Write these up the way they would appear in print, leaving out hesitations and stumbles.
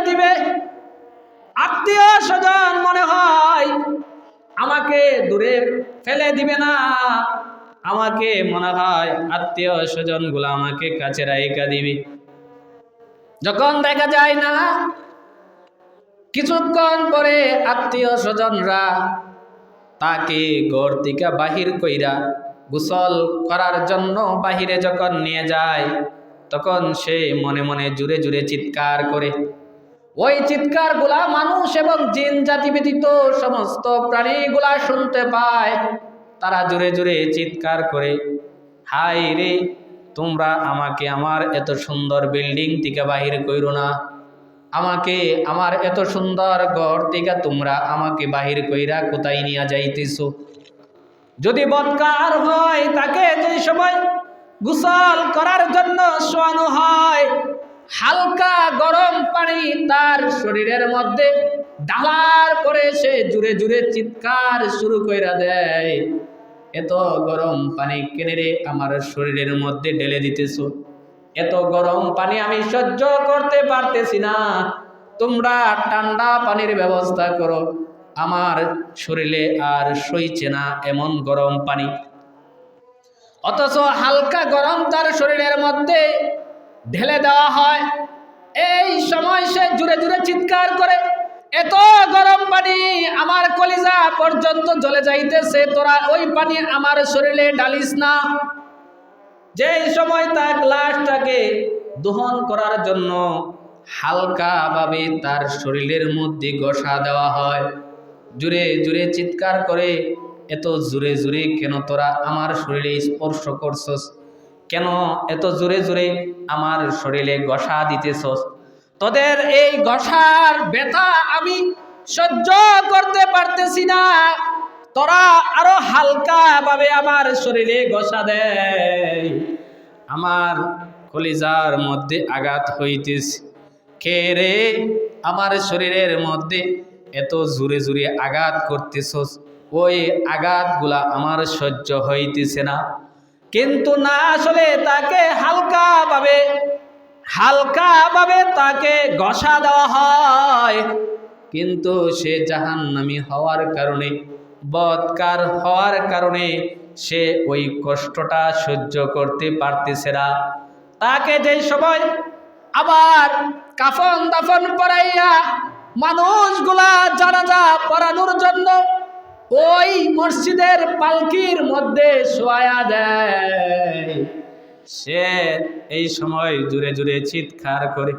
দিবে। আত্মীয় স্বজন মনে হয় আমাকে দূরে ফেলে দিবে না, আমাকে মনে হয় আত্মীয় স্বজন গুলা আমাকে কাছে রাইখা দিবে। যখন দেখা যায় না, কিছুক্ষণ পরে আত্মীয় স্বজনরা তাকে ঘর থেকে বাহির কইরা গোসল করার জন্য বাহিরে যখন নিয়ে যায়, তখন সে মনে মনে জুড়ে জুড়ে চিৎকার করে। ওই চিৎকারগুলা মানুষ এবং জিন জাতি ব্যতীত সমস্ত প্রাণীগুলা শুনতে পায়। তারা জুড়ে জুড়ে চিৎকার করে, হায় রে, তোমরা আমাকে আমার এত সুন্দর বিল্ডিং থেকে বাহির কইরো না, আমাকে আমার এত সুন্দর ঘর থেকে তোমরা আমাকে বাহির কইরা কোথায় নিয়ে যাইতেছো? যদি বদকার হয়, তাকে যে সময় গোসল করার জন্য শোয়ানো হয়, হালকা গরম পানি তার শরীরের মধ্যে ঢালার পরে সে জুড়ে জুড়ে চিৎকার শুরু কইরা দেয়, এত গরম পানি কেনে রে আমার শরীরের মধ্যে ঢেলে দিতেছো? এত গরম পানি আমি সহ্য করতে পারতেছি না, তোমরা ঠান্ডা পানির ব্যবস্থা করো, আমার শরীরে আর সইছে না এমন গরম পানি। অথচ হালকা গরম তার শরীরের মধ্যে ঢেলে দেওয়া হয়। এই সময় সে জুড়ে জুড়ে চিৎকার করে, এত গরম পানি আমার কলিজা পর্যন্ত জ্বলে যাইতেছে, তোরা ওই পানি আমার শরীরে ঢালিস না। যেই সময় তার লাশটাকে দহন করার জন্য হালকাভাবে তার শরীরের মধ্যে ঘষা দেওয়া হয়, জুড়ে জুড়ে চিৎকার করে, এত জোরে জোরে কেন তোরা আমার শরীরে স্পর্শ করছস? কেন এত জোরে জোরে আমার শরীরে ঘষা দিতেছস? তোদের এই ঘষার ব্যথা আমি সহ্য করতে পারতেছি না, তোরা আরো হালকাভাবে আমার শরীরে ঘষা দেয়, আমার কলিজার মধ্যে আঘাত হইতেছে। কে রে আমার শরীরের মধ্যে এত জোরে জোরে আঘাত করতেছস? ওই আঘাতগুলা আমার সহ্য হইতেছে না। কিন্তু না, আসলে তাকে হালকাভাবে তাকে ঘষা দেওয়া হয়, কিন্তু সে জাহান্নামী হওয়ার কারণে, বদকার হওয়ার কারণে সে ওই কষ্টটা সহ্য করতে পারতেছে না। তাকে যেই সময় আবার কাফন দাফন করাইয়া মানুষগুলা জানাজা পড়ানোর জন্য ওই মসজিদের পালকির মধ্যে শোয়া দেয়, সে এই সময় জুড়ে জুড়ে চিৎকার করে,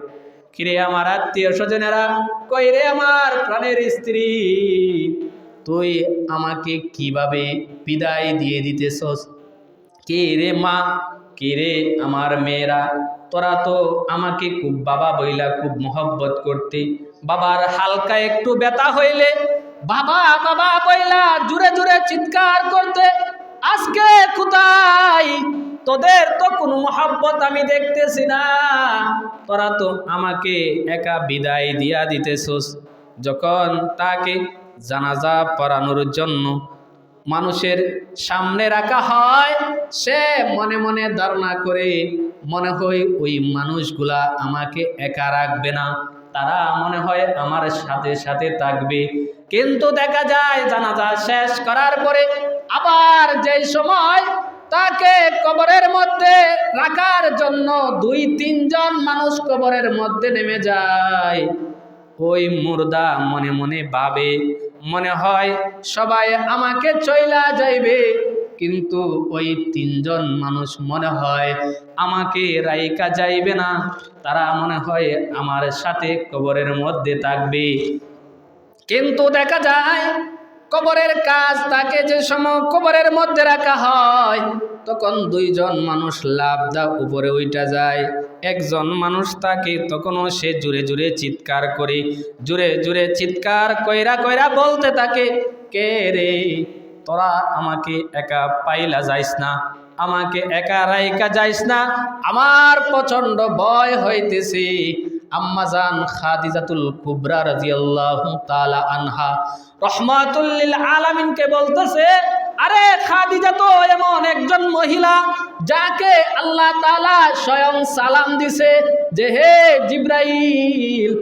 কিরে আমার আত্মীয় স্বজনেরা, কই রে আমার প্রাণের স্ত্রী, তুই আমাকে কিভাবে বিদায় দিয়ে দিতেছস? কে রে মা, কে রে আমার মেয়েরা, তোরা তো আমাকে খুব বাবা বইলা খুব মহব্বত করতে, বাবার হালকা একটু ব্যথা হইলে বাবা বাবা বইলা জুড়ে জুড়ে চিৎকার করতে, আজকে কোথায়? তোদের তো কোনো মহব্বত আমি দেখতেছি না, তোরা তো আমাকে একা বিদায় দিয়া দিতেছস। যখন তাকে জানাজা পড়ানোর জন্য মানুষের সামনে রাখা হয়, সে মনে মনে ধারণা করে, মনে হয় ওই মানুষগুলা আমাকে একা রাখবে না, তারা মনে হয় আমার সাথে সাথে থাকবে। কিন্তু দেখা যায় জানাজা শেষ করার পরে আবার যেই সময় তাকে কবরের মধ্যে রাখার জন্য 2-3 জন মানুষ কবরের মধ্যে নেমে যায়, ওই মুর্দা মনে মনে ভাবে, মনে হয় সবাই আমাকে চইলা যাইবে, কিন্তু ওই 3 জন মানুষ মনে হয় আমাকে রাইকা যাইবে না, তারা মনে হয় আমার সাথে কবরের মধ্যে থাকবে। কিন্তু দেখা যায় কবরের কাজ, তাকে যে সময় কবরের মধ্যে রাখা হয়, তখন 2 জন মানুষ লাফ দা উপরে উঠা যায়, একজন মানুষ তাকে তখনও সে জুড়ে জুড়ে চিৎকার করে, জুড়ে জুড়ে চিৎকার কইরা কইরা বলতে থাকে, কে রে, তোরা আমাকে একা পাইলা যাইস না, আমাকে একা রাইকা যাইস না, আমার প্রচন্ড ভয় হইতেছে। আম্মাজান খাদিজাতুল কুবরা রাদিয়াল্লাহু তাআলা আনহা রাহমাতুল লিল আলামিনকে বলতেছে, আরে খাদিজা তো এমন একজন মহিলা যাকে আল্লাহ তাআলা স্বয়ং সালাম দিছে যে হে জিবরাইল,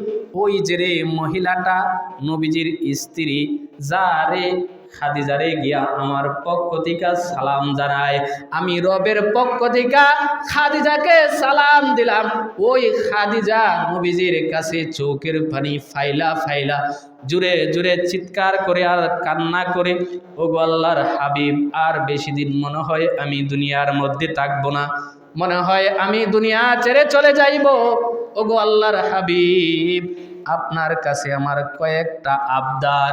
ওই যে রে মহিলাটা নবীজির স্ত্রী, যারে খাদিজারে গিয়া আমার পক্ষ থেকে সালাম জানায়, আমি রবের পক্ষ থেকে খাদিজাকে সালাম দিলাম। ওই খাদিজা নবীজির কাছে চোখের পানি ফাইলা ফাইলা জুড়ে জুড়ে চিৎকার করে আর কান্না করে, ওগো আল্লাহর হাবিব, আর বেশি দিন মনে হয় আমি দুনিয়ার মধ্যে থাকবো না, মনে হয় আমি দুনিয়া ছেড়ে চলে যাইব। ওগো আল্লাহর হাবিব, আপনার কাছে আমার কয়েকটা আবদার,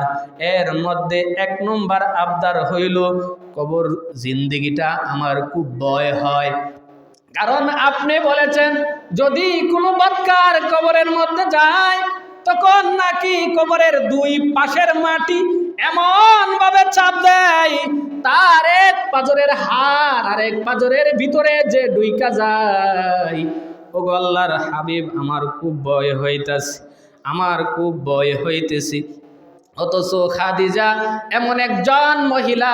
এর মধ্যে 1 নম্বর আবদার হইল কবর জিন্দেগিটা আমার খুব ভয় হয়। কারণ আপনি বলেছেন যদি কোনো বৎকার কবরের মধ্যে যায় তখন নাকি কবরের 2 পাশের মাটি এমন ভাবে চাপ দেয় তার এক পাজরের হাড় আর এক পাজরের ভিতরে যে ঢুইকা যায়। ওগো আল্লাহর হাবিব, আমার খুব ভয় হইতাছে, আমার খুব ভয় হইতেছে। অথচ খাদিজা এমন একজন মহিলা,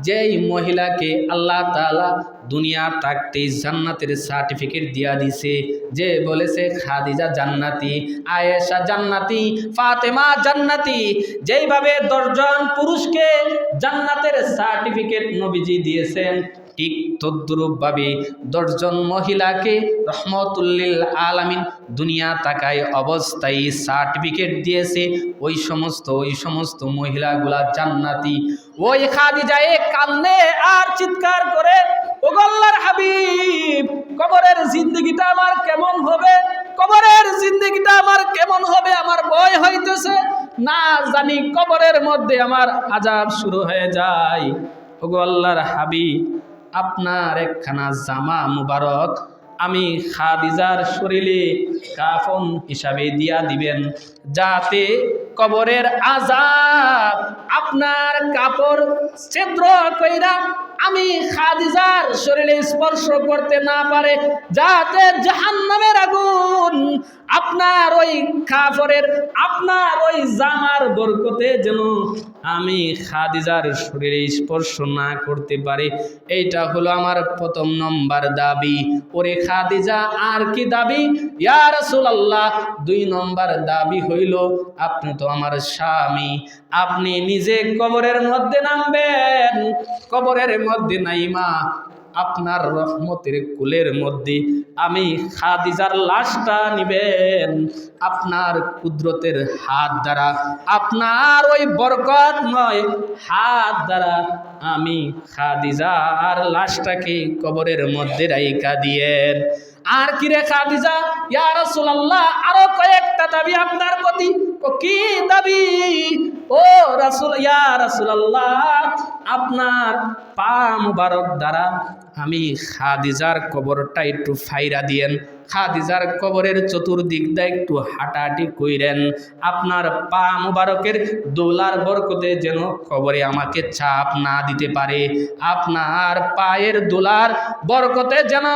যেই মহিলাকে আল্লাহ তাআলা দুনিয়া থাকতেই জান্নাতের সার্টিফিকেট দিয়া দিছে, যে বলেছে খাদিজা জান্নাতি, আয়েশা জান্নাতি, ফাতেমা জান্নাতি। যেইভাবে 10 জন পুরুষকে জান্নাতের সার্টিফিকেট নবীজি দিয়েছেন, ঠিক তদ্রূপভাবে 10 জন মহিলাকে রহমতুল্লিল আলামিন দুনিয়া তাকায় অবস্থায় সার্টিফিকেট দিয়েছে। ওই সমস্ত মহিলাগুলা জান্নাতি। ওই খাদিজা কান্নে আর চিৎকার করে, ওগো আল্লাহর হাবিব, কবরের জিন্দেগিটা আমার কেমন হবে, কবরের জিন্দেগিটা আমার কেমন হবে, আমার ভয় হইতেছে, না জানি কবরের মধ্যে আমার আযাব শুরু হয়ে যায়। ওগো আল্লাহর হাবিব, আপনার একখানা জামা মুবারক আমি খাদিজার শরীরে কাফন হিসাবে দিয়া দিবেন, যাতে কবরের আযাব আপনার কাপড় ছিদ্র কইরা আমি খাদিজার শরীরে স্পর্শ করতে না পারে, যাতে জাহান্নামের আগুন আপনার ওই কাপড়ের, আপনার ওই জামার বরকতে যেন আমি খাদিজার শরীরে স্পর্শ না করতে পারে। এইটা হলো আমার 1 নম্বর দাবি। ওরে খাদিজা, আর কি দাবি? ইয়া রাসূলুল্লাহ, 2 নম্বর দাবি হইল, আপনি তো আমার স্বামী, আপনি নিজে কবরের মধ্যে নামবেন, কবরের মধ্যে নাইমা আপনার রহমতের কুলের মধ্যে আমি খাদিজার লাশটা নিবেন, আপনার কুদরতের হাত দ্বারা, আপনার ওই বরকতময় হাত দ্বারা আমি খাদিজার লাশটাকে কবরের মধ্যে রাইখা দিয়েন। আর কি রে খাদিজা? ইয়া রাসূলুল্লাহ, আরো কয়েকটা দাবি আপনার প্রতি। কি দাবি? ও রাসূল, ইয়া রাসূলুল্লাহ, আপনার পা মুবারক দ্বারা আমি খাদিজার কবরটা একটু ফাইরা দিয়েন, খাদিজার কবরের চতুর্দিক দিয়ে একটু হাঁটাহাঁটি কইরেন, আপনার পা মুবারকের দোলার বরকতে যেন কবরে আমাকে চাপ না দিতে পারে, আপনার পায়ের দোলার বরকতে যেন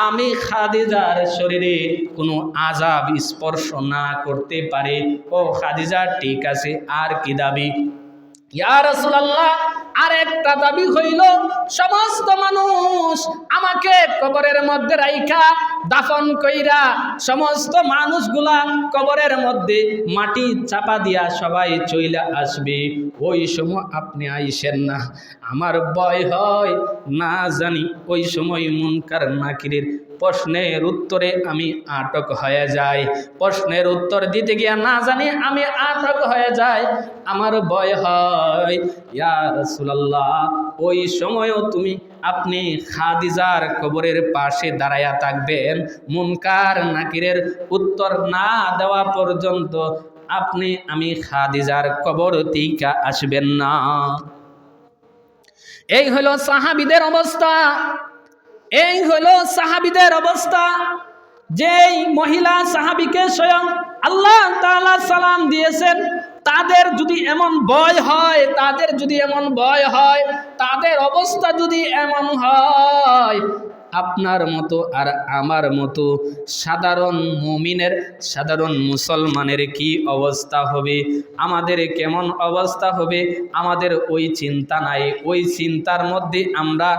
আমি খাদিজার শরীরে কোনো আযাব স্পর্শ না করতে পারে। ও খাদিজা, ঠিক আছে, আর কি দাবি? ইয়া রাসূলুল্লাহ, আরেকটা দাবি হইল, সমস্ত মানুষ আমাকে কবরের মধ্যে রাইখা দাফন কইরা সমস্ত মানুষগুলা কবরের মধ্যে মাটি চাপা দিয়া সবাই চইলা আসবে, ওই সময় আপনি আইসেন না। আমার ভয় হয় না জানি ওই সময় মুনকার নাকিরের প্রশ্নের উত্তরে আমি আটক হয়ে যাই, প্রশ্নের উত্তর দিতে গিয়া না জানি আমি আটক হয়ে যাই, আমার ভয় হয়। ইয়া রাসূলুল্লাহ, ওই সময়ও আপনি খাদিজার কবরের পাশে দাঁড়ায়া থাকবেন, মুনকার নাকিরের উত্তর না দেওয়া পর্যন্ত আমি খাদিজার কবর থেকে আসবেন না। এই হলো সাহাবীদের অবস্থা, এই হলো সাহাবীদের অবস্থা। যেই মহিলা সাহাবীকে স্বয়ং আল্লাহ তাআলা সালাম দিয়েছেন, তাদের যদি এমন ভয় হয়, তাদের যদি এমন ভয় হয়, তাদের অবস্থা যদি এমন হয়, আপনার মতো আর আমার মতো সাধারণ মুমিনের, সাধারণ মুসলমানের কি অবস্থা হবে, আমাদের কেমন অবস্থা হবে? আমাদের ওই চিন্তা নাই, ওই চিন্তার মধ্যে আমরা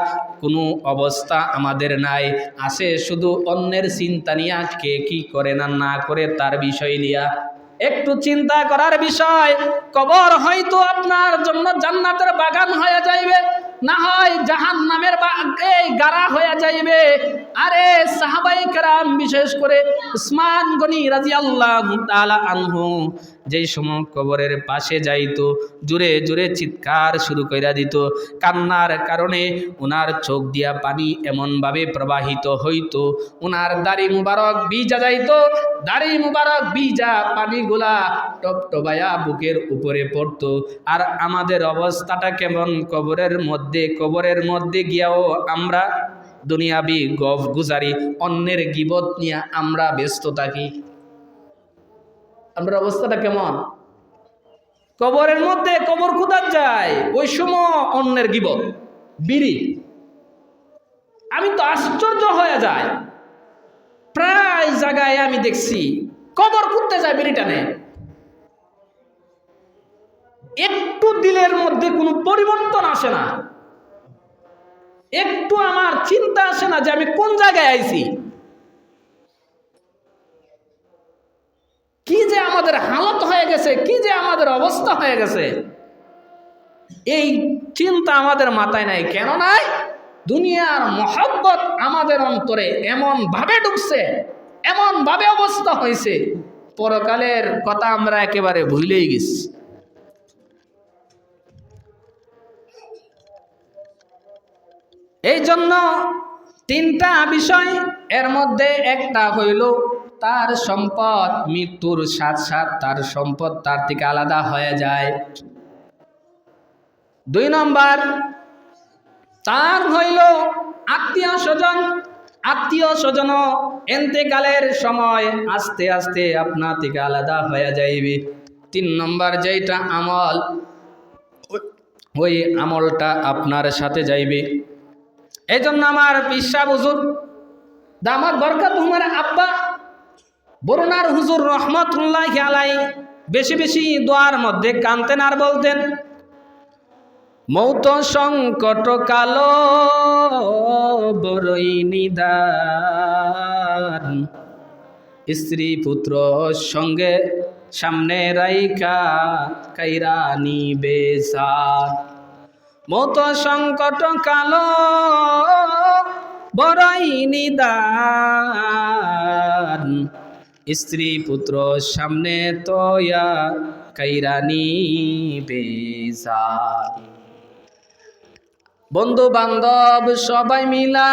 কোনো অবস্থা আমাদের নাই, আছে শুধু অন্যের চিন্তা নিয়া, কে কি করে না না করে তার বিষয় নিয়া। একটু চিন্তা করার বিষয়। কবর হয়তো আপনার জন্য জান্নাতের বাগান হয়ে যাইবে, না হয় জাহান্নামের এই গাড়া হয়ে যাইবে। আরে সাহাবাই কেরাম, বিশেষ করে উসমান গনি রাদিয়াল্লাহু তাআলা আনহু যেই সময় কবরের পাশে যাইতো, জোরে জোরে চিৎকার শুরু কইরা দিত। কান্নার কারণে ওনার চোখ দিয়া পানি এমনভাবে প্রবাহিত হইতো, ওনার দাড়ি মুবারক ভিজা যাইতো, দাড়ি মুবারক ভিজা পানিগুলা টপটপায়া বুকের উপরে পড়তো। আর আমাদের অবস্থাটা কেমন? কবরের মধ্যে গিয়াও আমরা দুনিয়াবি গফ গুজারি, অন্যের গিবত নিয়ে আমরা ব্যস্ত থাকি। আমরা অবস্থাটা কেমন? কবরের মধ্যে কবর খুদার যায়, ওই সময় অন্যের গিবত, বিড়ি। আমি তো আশ্চর্য হয়ে যায়, প্রায় জায়গায় আমি দেখছি কবর খুঁজতে যায় বিড়ি টানে। একটু দিলের মধ্যে কোনো পরিবর্তন আসে না, একটু আমার চিন্তা আসে না যে আমি কোন জায়গায় আইছি। কি যে আমাদের হালত হয়ে গেছে, কি যে আমাদের অবস্থা হয়ে গেছে, এই চিন্তা আমাদের মাথায় নাই। কেন নাই? দুনিয়ার মহব্বত আমাদের অন্তরে এমন ভাবে ঢুকছে, এমন ভাবে অবস্থা হয়েছে, পরকালের কথা আমরা একেবারে ভুলেই গেছি। এই জন্য তিনটা বিষয়, এর মধ্যে একটা হইল তার সম্পদ মৃত্যুর সাথে সাথে তার সম্পদ তার থেকে আলাদা হয়ে যায়। 2 নম্বর, তার হইল আত্মীয় স্বজন এন্তেকালের সময় আস্তে আস্তে আপনা থেকে আলাদা হয়ে যাইবে। 3 নম্বর যেটা আমল, ওই আমলটা আপনার সাথে যাইবে। এই জন্য আমার পিসা হুজুর দামাত বরকাতুহুমার আব্বা বরুণার হুজুর রহমতুল্লাহি আলাইহি বেশি বেশি দোয়ার মধ্যে কানতেন আর বলতেন, মৌত সংকট কালো বড়ই নিদান, স্ত্রী পুত্র সঙ্গে সামনে রাইকা কাইরা নিবে সাথ। মৌত সংকট কালো বড়ই নিদান, স্ত্রী পুত্র সামনে তোয়া কাইরা নিবে সাথ। বন্ধু বান্ধব সবাই মিলা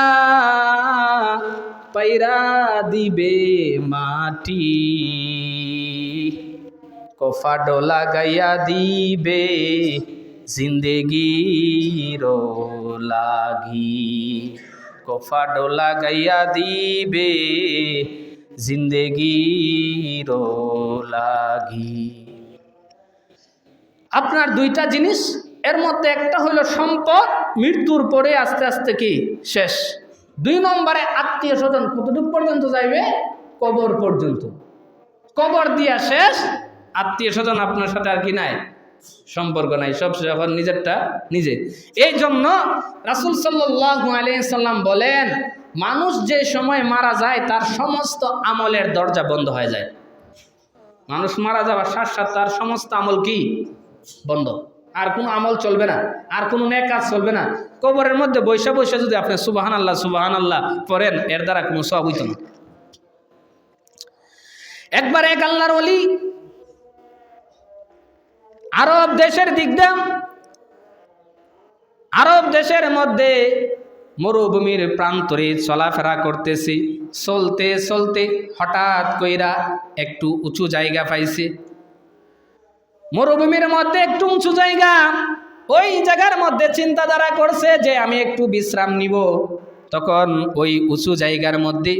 পাইরা দিবে মাটি, কফা ডোলা গাইয়া দিবে জিন্দেগির লাগি, কফা ডোলা গাইয়া দিবে জিন্দেগির লাগি। আপনার 2টা জিনিস, এর মধ্যে একটা হলো সম্পদ, মৃত্যুর পরে আস্তে আস্তে কি শেষ। 2 নম্বরে আত্মীয় স্বজন কতটুকু পর্যন্ত যাইবে? কবর পর্যন্ত। কবর দিয়া শেষ, আত্মীয় স্বজন আপনার সাথে আর কি নাই, সম্পর্ক নাই, সব যখন নিজেরটা নিজে। এই জন্য রাসূল সাল্লাল্লাহু আলাইহি সাল্লাম বলেন, মানুষ যে সময় মারা যায় তার সমস্ত আমলের দরজা বন্ধ হয়ে যায়। মানুষ মারা যাওয়ার সাথে সাথে তার সমস্ত আমল কি বন্ধ, আর কোনো আমল চলবে না, আর কোনো নেক কাজ চলবে না। কবরের মধ্যে বৈশা বৈশা যদি আপনি সুবহানাল্লাহ সুবহানাল্লাহ পড়েন, এর দ্বারা কোনো সওয়াব হইতো না। একবার এক আল্লাহর ওলি আরব দেশের দিক দিয়ে, আরব দেশের মধ্যে মরুভূমির প্রান্তরে চলাফেরা করতেছি। চলতে চলতে হঠাৎ কইরা একটু উঁচু জায়গা পাইছে। মরুভূমির মধ্যে একটু উঁচু জায়গা, ওই জায়গার মধ্যে চিন্তাধারা করছে যে আমি একটু বিশ্রাম নিব। তখন ওই উঁচু জায়গার মধ্যে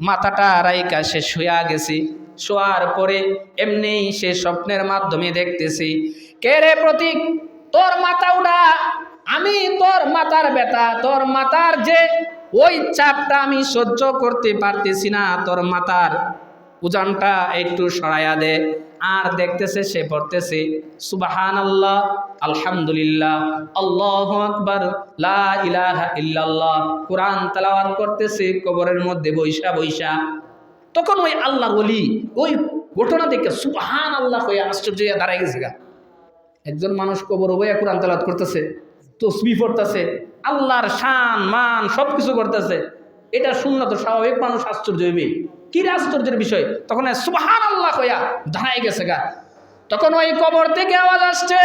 মাথাটা রাইকা সে শুয়া গেছে। শোয়ার পরে এমনি সে স্বপ্নের মাধ্যমে দেখতেছি, কে রে প্রতীক, তোর মাথা উড়া, আমি তোর মাথার ব্যথা, তোর মাথার যে ওই চাপটা আমি সহ্য করতে পারতেছি না, তোর মাথার উজানটা একটু সরাইয়া দে। আর দেখতেছে সে পড়তেছে সুবহানাল্লাহ, আলহামদুলিল্লাহ, আল্লাহু আকবার, লা ইলাহা ইল্লাল্লাহ, কোরআন তেলাওয়াত করতেছে কবরের মধ্যে বৈশা বৈশা। তখন ওই আল্লাহর ওলি ওই ঘটনা দেখে সুবহানাল্লাহ হয়ে আশ্চর্য হয়ে দাঁড়ায় গেছে গা। একজন মানুষ কবর হইয়া কোরআন তেলাওয়াত করতেছে, তসবিহ পড়তেছে, আল্লাহর শান মান সবকিছু করতেছে। এটা শুনলে তো স্বাভাবিক মানুষ আশ্চর্য হইবে, কি রে আশ্চর্যের বিষয়। তখন সুবহানাল্লাহ হইয়া দাঁড়ায় গেছে গা। তখন ওই কবর থেকে আওয়াজ আসছে,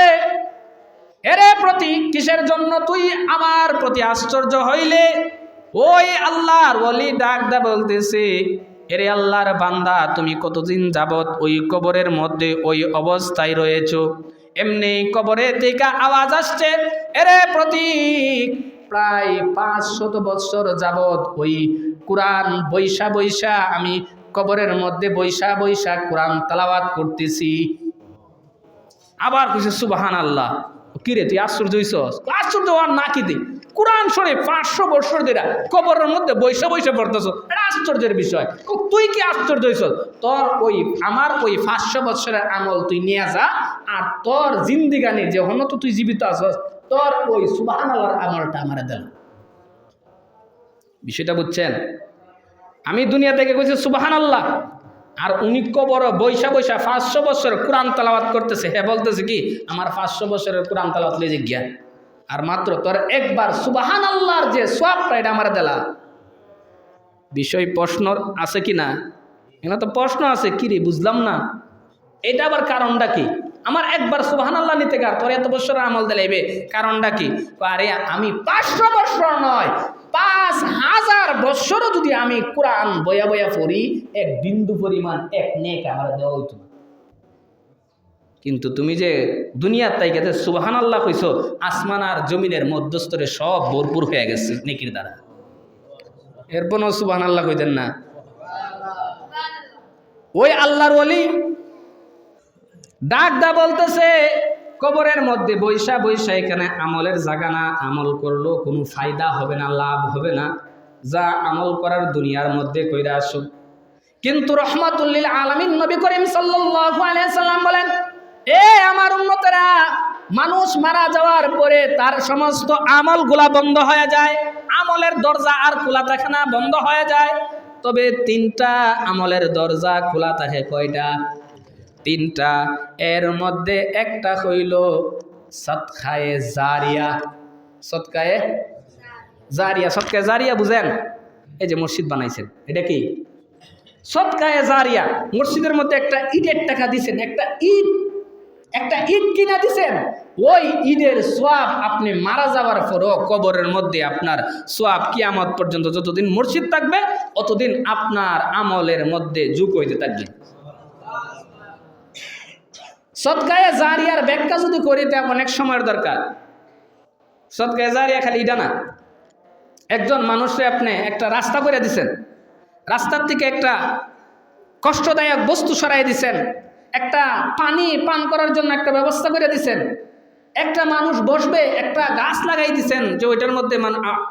এরে প্রতীক, কিসের জন্য তুই আমার প্রতি আশ্চর্য হইলে? ওই আল্লাহর ওলি ডাক দা বলতেছে, এরে আল্লাহর বান্দা, তুমি কতদিন যাবত ওই কবরের মধ্যে ওই অবস্থায় রয়েছো? এমনি কবরে থেকে আওয়াজ আসছে, এরে প্রতীক, প্রায় 500 বছর যাবত ওই কোরআন বৈশা বৈশা আমি কবরের মধ্যে বৈশা বৈশা কোরআন তেলাওয়াত করতেছি। আবার কিছু সুবহানাল্লাহ। কিরে তুই আশ্চর্য হইছস? আশ্চর্য হওয়ার না কি দে, কোরআন শরীফ 500 বছর ধরে কবরের মধ্যে বৈশা বৈশা পড়তেছ, এটা আশ্চর্যের বিষয়। তুই কি আশ্চর্য হইছস? তোর ওই আমার ওই 500 বছরের আমল তুই নিয়ে যা, আর তোর জিন্দিগানি যে হন তো তুই জীবিত আছস, তোর ওই সুবহানাল্লাহর আমলটা আমারে দেন। বিষয়টা বুঝছেন? আমি দুনিয়া থেকে কইছি সুবহানাল্লাহ, আর উনি কবর বৈশা বৈশা 500 বছর কোরআন তেলাওয়াত করতেছে। হ্যাঁ বলতেছে কি, আমার 500 বছরের কোরআন তেলাওয়াত লেগে গিয়া, আর মাত্র তোর একবার সুবহানাল্লাহর যে সওয়াবটা এটা আমার দেলা। বিষয় প্রশ্ন আছে কি না? এখানে তো প্রশ্ন আছে, কি রে বুঝলাম না, এটা আবার কারণটা কি? আমার একবার সুবহানাল্লাহ নিতে কার তোর এত বছরের আমল দিলাইবে, কারণটা কি? আরে আমি 500 বছর নয়, 5000 বছরও যদি আমি কোরআন বয়া বয়া পড়ি, এক বিন্দু পরিমাণ এক নেক আমার দেওয়া হইতো না। কিন্তু তুমি যে দুনিয়ার তাইকাতে সুবহানাল্লাহ কইছো, আসমান আর জমিনের মধ্যস্থরে সব ভরপুর হয়ে গেছে নেকির দ্বারা। এরপরও সুবহানাল্লাহ কইতেন না? ওই আল্লাহর ওলি ডাক দা বলতেছে, কবরের মধ্যে বৈশা বৈশা এখানে আমলের জায়গা না, আমল করলেও কোনো ফায়দা হবে না, লাভ হবে না, যা আমল করার দুনিয়ার মধ্যে কইরা আসুক। কিন্তু রহমাতুল লিল আলামিন নবী করিম সাল্লাল্লাহু আলাইহি সাল্লাম বলেন, এ আমার উম্মতেরা, মানুষ মারা যাওয়ার পরে তার সমস্ত আমলগুলা বন্ধ হয়ে যায়, আমলের দরজা আর খোলা থাকে না, বন্ধ হয়ে যায়। তবে 3টা আমলের দরজা খোলা থাকে। কয়টা? 3টা। এর মধ্যে একটা হইল সদকায়ে জারিয়া। সদকায়ে জারিয়া, সদকায়ে জারিয়া বুঝেন? এই যে মসজিদ বানাইছেন, এটা কি সদকায়ে জারিয়া? মসজিদের মধ্যে একটা ইটের টাকা দিছেন, একটা ইট কিনা দিছেন, ওই ঈদের সোয়াব আপনি মারা যাওয়ার পরও কবরের মধ্যে আপনার সোয়াব কিয়ামত পর্যন্ত যতদিন মসজিদ থাকবে অতদিন আপনার আমলের মধ্যে যোগ হইতে থাকবে। সদকায়ে জারিয়ার ব্যাখ্যা যদি করি তা অনেক সময়ের দরকার। সদকায়ে জারিয়া খালি এটা না, একজন মানুষে আপনি একটা রাস্তা করে দিছেন, রাস্তার থেকে একটা কষ্টদায়ক বস্তু সরাই দিছেন, একটা পানি পান করার জন্য একটা ব্যবস্থা করে দিছেন, একটা মানুষ বসবে একটা গাছ লাগাই দিছেন, যে ওইটার মধ্যে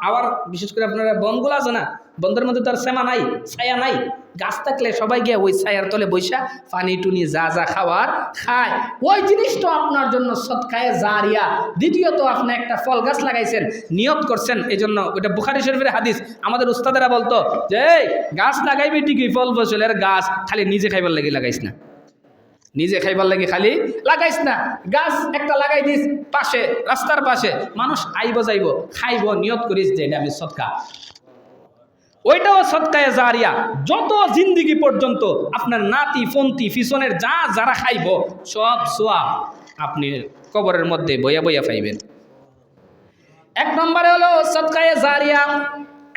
আবার বিশেষ করে আপনারা বনগুলো আছে না, বন্ধের মধ্যে তার সেমা নাই, ছায়া নাই, গাছ থাকলে সবাই গিয়ে ওই ছায়ার তলে বৈশা পানি টুনি যা যা খাওয়ার খায়, ওই জিনিসটা আপনার জন্য সদকায়ে জারিয়া। দ্বিতীয়ত আপনি একটা ফল গাছ লাগাইছেন, নিয়ত করছেন, এই জন্য ওইটা বুখারী শরীফের হাদিস। আমাদের উস্তাদেরা বলতো যে গাছ লাগাইবি ঠিকই, ফল ফসলের গাছ খালি নিজে খাইবার লাগি লাগাইস না, নিজে খাইবার লাগে খালি লাগাইস না। গাছ একটা লাগাই দিস পাশে, রাস্তার পাশে, মানুষ আইব যাইব, খাইব, নিয়ত করিস যে এটা আমি সদকা, ওইটাও সদকায়ে জারিয়া। যত জিন্দিগি পর্যন্ত আপনার নাতি ফন্তি পিছনের যারা খাইব সব সোয়াব আপনি কবরের মধ্যে বইয়া বইয়া পাইবেন। 1 নম্বরে হলো সদকায়ে জারিয়া,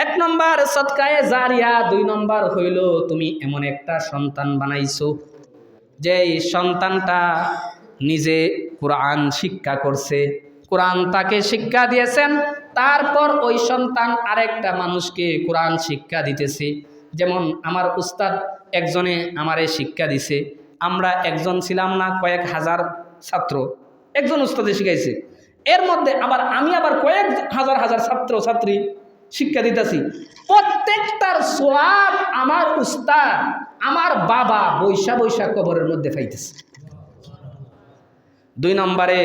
1 নম্বর সদকায়ে জারিয়া। 2 নম্বর হইল তুমি এমন একটা সন্তান বানাইছো যে সন্তানটা নিজে কোরআন শিক্ষা করছে, কোরআন তাকে শিক্ষা দিয়েছেন, তারপর ওই সন্তান আরেকটা মানুষকে কোরআন শিক্ষা দিতেছে। যেমন আমার উস্তাদ একজনে আমারে শিক্ষা দিছে, আমরা একজন ছিলাম না, কয়েক হাজার ছাত্র, একজন উস্তাদে শিখাইছে, এর মধ্যে আমি আবার কয়েক হাজার ছাত্র ছাত্রী শিক্ষা দিতেছি। প্রত্যেকটার সওয়াব আমার উস্তাদ আমার বাবা বৈশা বৈশা কবরের মধ্যে পাইতেছে। 2 নম্বরে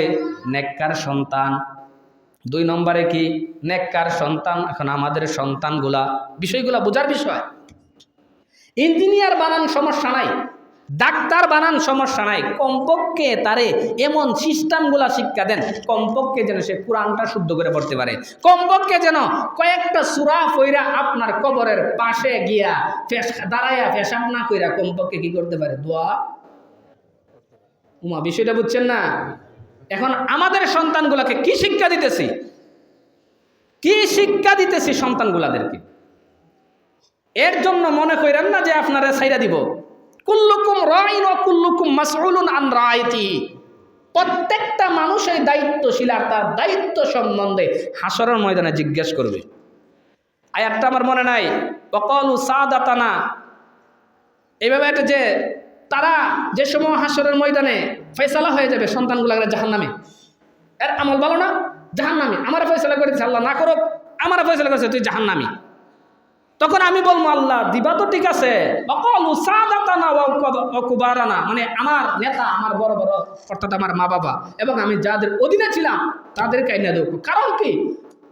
নেককার সন্তান। 2 নম্বরে কি? নেককার সন্তান। এখন আমাদের সন্তানগুলা বিষয়গুলা বোঝার বিষয়। ইঞ্জিনিয়ার বানান সমস্যা নাই, ডাক্তার বানান সমস্যা নাই, কমপক্ষে তারে এমন সিস্টেমগুলা শিক্ষা দেন, কমপক্ষে যেন সে কোরআনটা শুদ্ধ করে পড়তে পারে, কমপক্ষে যেন কয়েকটা সূরা পড়া আপনার কবরের পাশে গিয়া দাঁড়াইয়া পেশাব না কইরা কমপক্ষে কি করতে পারে, দোয়া। উমা বিষয়টা বুঝছেন না? এখন আমাদের সন্তানগুলাকে কি শিক্ষা দিতেছি, কি শিক্ষা দিতেছি সন্তানগুলাদেরকে? এর জন্য মনে করেন না যে আপনারা ছাইরা দিব। কুল্লুকুম রাইন ওয়া কুল্লুকুম মাসউলুন আন রাইতিহি। প্রত্যেকটা মানুষের দায়িত্বশীল, আর তার দায়িত্ব সম্বন্ধে হাসরের ময়দানে জিজ্ঞেস করবে। আয়াতটা আমার মনে নাই, ওয়াকালু সাদাতানা, এইভাবে একটা যে তারা যে সময় হাসরের ময়দানে ফয়সালা হয়ে যাবে সন্তানগুলো জাহান্নামে, এর আমল ভালো না, জাহান্নামী, আমার ফয়সালা করেছে আল্লাহ, না করো, আমার ফয়সালা করেছে তুই জাহান্নামী। তখন আমি বলবো আল্লাহ দিবা তো ঠিক আছে, মানে আমার নেতা, আমার বড় বড় অর্থাৎ আমার মা বাবা এবং আমি যাদের অধীনে ছিলাম তাদেরকে আইনা দেব। কারণ কি?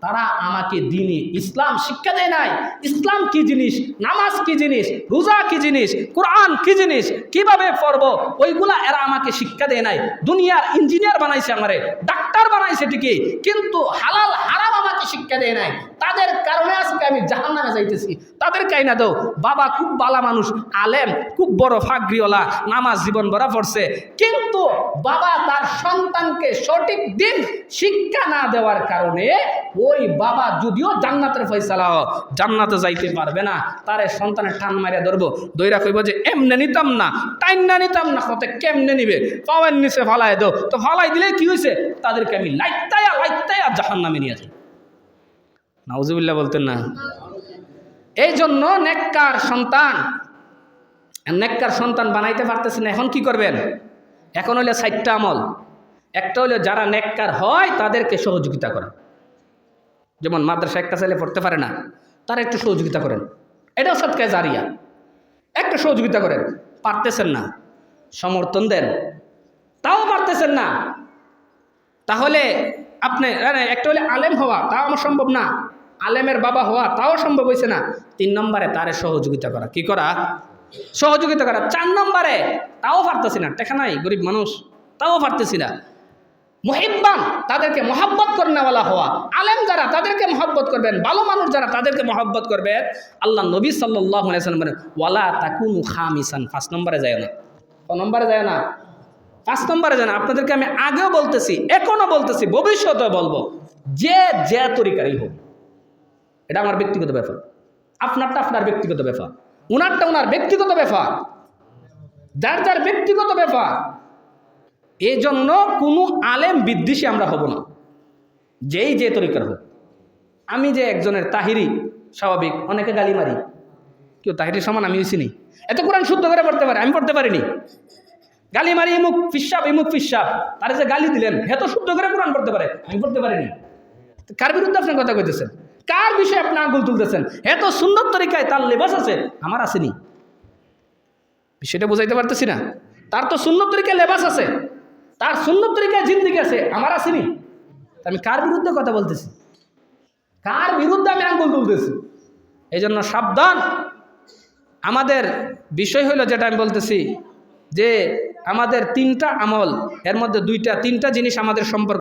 তারা আমাকে দ্বীনে ইসলাম শিক্ষা দেয় নাই। ইসলাম কি জিনিস, নামাজ কি জিনিস, রোজা কি জিনিস, কোরআন কি জিনিস, কিভাবে পড়বো, ওইগুলা এরা আমাকে শিক্ষা দেয় নাই। দুনিয়ার ইঞ্জিনিয়ার বানাইছে, আমারে ডাক্তার বানাইছে ঠিকই, কিন্তু হালাল হারাম আমাকে শিক্ষা দেয় নাই। তাদের কারণে আজকে আমি জাহান্নামে যাইতেছি। তাদেরকে আইনা দাও। বাবা খুব ভালো মানুষ, আলেম, খুব বড় ফাগরিওয়ালা, নামাজ জীবন ভরা পড়ছে, কিন্তু বাবা তার সন্তানকে সঠিক দিন শিক্ষা না দেওয়ার কারণে ওই বাবা যদিও জান্নাতের ফয়সালা জান্নাতে যাইতে পারবে না। তারে সন্তানের টান মারিয়া ধরবো, দইরা কইব যে এমনে নিতাম না, টাইনা নিতাম না, কত কেমনে নিবে, পাওয়ার নিচে ফালাই দাও। তো ফালাই দিলে কি হয়েছে? তাদেরকে আমি লাইতায়া জাহান্নামে নিয়ে যাই। নাউজুবিল্লাহ বলতেন না? এই জন্য নেককার সন্তান বানাইতে পারতেছেন না। এখন কি করবেন? এখন হইলে 4টা আমল। একটা হইলে যারা নেককার হয় তাদেরকে সহযোগিতা করা। যেমন মাদ্রাসা একটা ছেলে পড়তে পারে না, তারা একটু সহযোগিতা করেন, এটাও সদকায়ে জারিয়া। একটু সহযোগিতা করেন, পারতেছেন না সমর্থন দেন, তাও পারতেছেন না, তাহলে আপনি একটা হলে আলেম হওয়া, তাও আমার সম্ভব না, আলেমের বাবা হওয়া তাও সম্ভব হয়েছে না। 3 নম্বরে তারে সহযোগিতা করা। কি করা? সহযোগিতা করা। 4 নম্বরে তাও পারতেছি না, টেকা নাই, গরিব মানুষ, তাও পারতেছি না। মুহিব্বান, তাদেরকে মহব্বত করনেওয়ালা হওয়া। আলেম যারা তাদেরকে মহব্বত করবেন, ভালো মানুষ যারা তাদেরকে মহব্বত করবেন। আল্লাহ নবী সাল্লাল্লাহু আলাইহি ওয়াসাল্লাম বলেন ওয়ালা তাকুনু খামিসান। 5 নম্বরে যায় না, 5 নম্বরে যায় না, 5 নম্বরে যায় না। আপনাদেরকে আমি আগেও বলতেছি, এখনো বলতেছি, ভবিষ্যতে বলবো, যে তরিকারই হোক, এটা আমার ব্যক্তিগত ব্যাপার, আপনারটা আপনার ব্যক্তিগত ব্যাপার, উনারটা উনার ব্যক্তিগত ব্যাপার, যার ব্যক্তিগত ব্যাপার। এই জন্য কোনো আলেম বিদ্বেষী আমরা হব না, যে তরিকার হোক। আমি যে একজনের তাহিরি, স্বাভাবিক অনেকে গালি মারি, কেউ তাহিরির সমান আমি হইছি নি। এত কোরআন শুদ্ধ করে পড়তে পারে, আমি পড়তে পারিনি। গালি মারি ইমুক ফিসাব, তারা যে গালি দিলেন হে তো শুদ্ধ করে কোরআন পড়তে পারে, আমি পড়তে পারিনি। কার বিরুদ্ধে আপনি কথা কইতেছেন? কার বিষয়ে আপনি আঙুল তুলতেছেন? হে তো সুন্দর তরিকায়, তার লেবাস আছে, আমার আসেনি। বিষয়টা বুঝাইতে পারতেছি না? তার তো সুন্দর তরিকায় লেবাস আছে, তার সুন্নত তরিকায় জিন্দেগি আছে, আমার আসেনি। আমি কার বিরুদ্ধে কথা বলতেছি? কার বিরুদ্ধে আমি আঙ্গুল তুলতেছি? এই জন্য সাবধান। আমাদের বিষয় হলো যেটা আমি বলতেছি, যে আমাদের 3টা আমল, এর মধ্যে 2টা 3টা জিনিস আমাদের সম্পর্ক